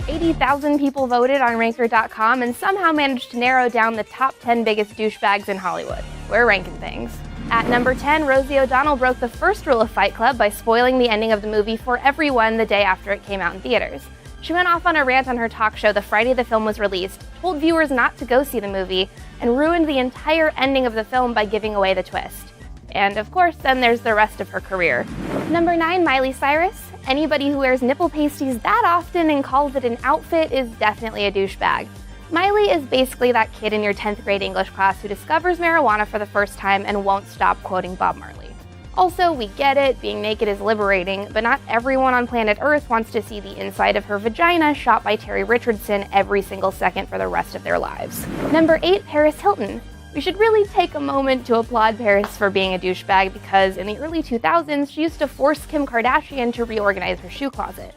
80,000 people voted on Ranker.com and somehow managed to narrow down the top 10 biggest douchebags in Hollywood. We're ranking things. At number 10, Rosie O'Donnell broke the first rule of Fight Club by spoiling the ending of the movie for everyone the day after it came out in theaters. She went off on a rant on her talk show the Friday the film was released, told viewers not to go see the movie, and ruined the entire ending of the film by giving away the twist. And of course, then there's the rest of her career. Number 9, Miley Cyrus. Anybody who wears nipple pasties that often and calls it an outfit is definitely a douchebag. Miley is basically that kid in your 10th grade English class who discovers marijuana for the first time and won't stop quoting Bob Marley. Also, we get it, being naked is liberating, but not everyone on planet Earth wants to see the inside of her vagina shot by Terry Richardson every single second for the rest of their lives. Number 8, Paris Hilton. We should really take a moment to applaud Paris for being a douchebag because in the early 2000s, she used to force Kim Kardashian to reorganize her shoe closet.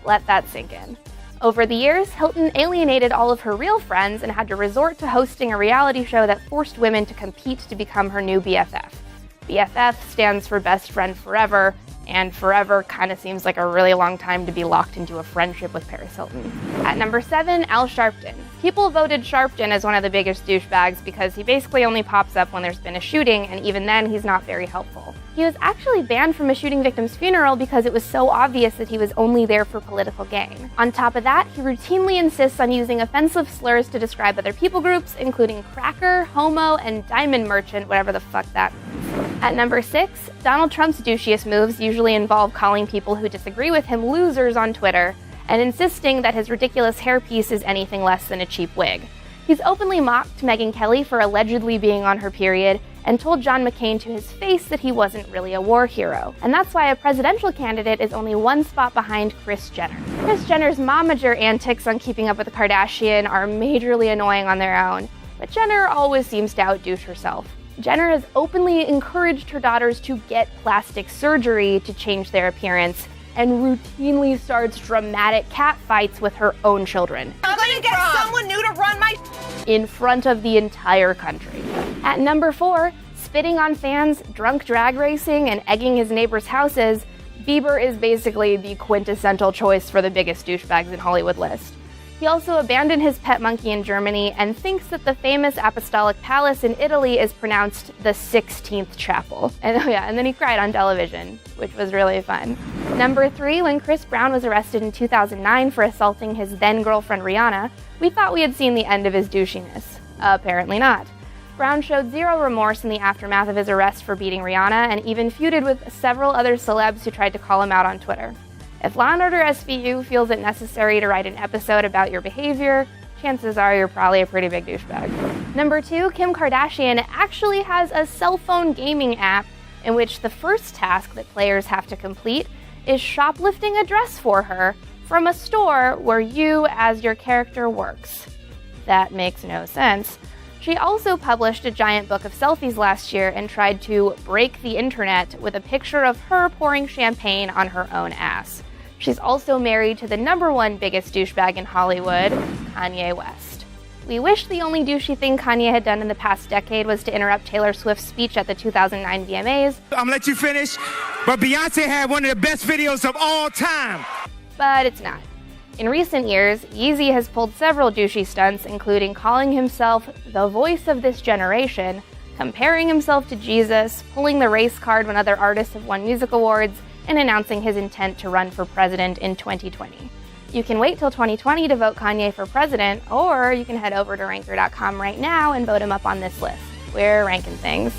Let that sink in. Over the years, Hilton alienated all of her real friends and had to resort to hosting a reality show that forced women to compete to become her new BFF. BFF stands for Best Friend Forever, and forever kind of seems like a really long time to be locked into a friendship with Paris Hilton. At number 7, Al Sharpton. People voted Sharpton as one of the biggest douchebags because he basically only pops up when there's been a shooting, and even then he's not very helpful. He was actually banned from a shooting victim's funeral because it was so obvious that he was only there for political gain. On top of that, he routinely insists on using offensive slurs to describe other people groups, including cracker, homo, and diamond merchant, whatever the fuck that means. At number 6, Donald Trump's douchiest moves usually involve calling people who disagree with him losers on Twitter and insisting that his ridiculous hairpiece is anything less than a cheap wig. He's openly mocked Megyn Kelly for allegedly being on her period and told John McCain to his face that he wasn't really a war hero. And that's why a presidential candidate is only one spot behind Kris Jenner. Kris Jenner's momager antics on Keeping Up with the Kardashian are majorly annoying on their own, but Jenner always seems to outdouche herself. Jenner has openly encouraged her daughters to get plastic surgery to change their appearance and routinely starts dramatic catfights with her own children. I'm gonna get someone new to run my in front of the entire country. At number 4, spitting on fans, drunk drag racing, and egging his neighbors' houses, Bieber is basically the quintessential choice for the biggest douchebags in Hollywood list. He also abandoned his pet monkey in Germany and thinks that the famous Apostolic Palace in Italy is pronounced the 16th Chapel. And then he cried on television, which was really fun. Number 3, when Chris Brown was arrested in 2009 for assaulting his then-girlfriend Rihanna, we thought we had seen the end of his douchiness. Apparently not. Brown showed zero remorse in the aftermath of his arrest for beating Rihanna and even feuded with several other celebs who tried to call him out on Twitter. If Law & Order SVU feels it necessary to write an episode about your behavior, chances are you're probably a pretty big douchebag. Number 2, Kim Kardashian actually has a cell phone gaming app in which the first task that players have to complete is shoplifting a dress for her from a store where you, as your character, works. That makes no sense. She also published a giant book of selfies last year and tried to break the internet with a picture of her pouring champagne on her own ass. She's also married to the number 1 biggest douchebag in Hollywood, Kanye West. We wish the only douchey thing Kanye had done in the past decade was to interrupt Taylor Swift's speech at the 2009 VMAs. I'm gonna let you finish, but Beyonce had one of the best videos of all time. But it's not. In recent years, Yeezy has pulled several douchey stunts, including calling himself the voice of this generation, comparing himself to Jesus, pulling the race card when other artists have won music awards, and announcing his intent to run for president in 2020. You can wait till 2020 to vote Kanye for president, or you can head over to Ranker.com right now and vote him up on this list. We're ranking things.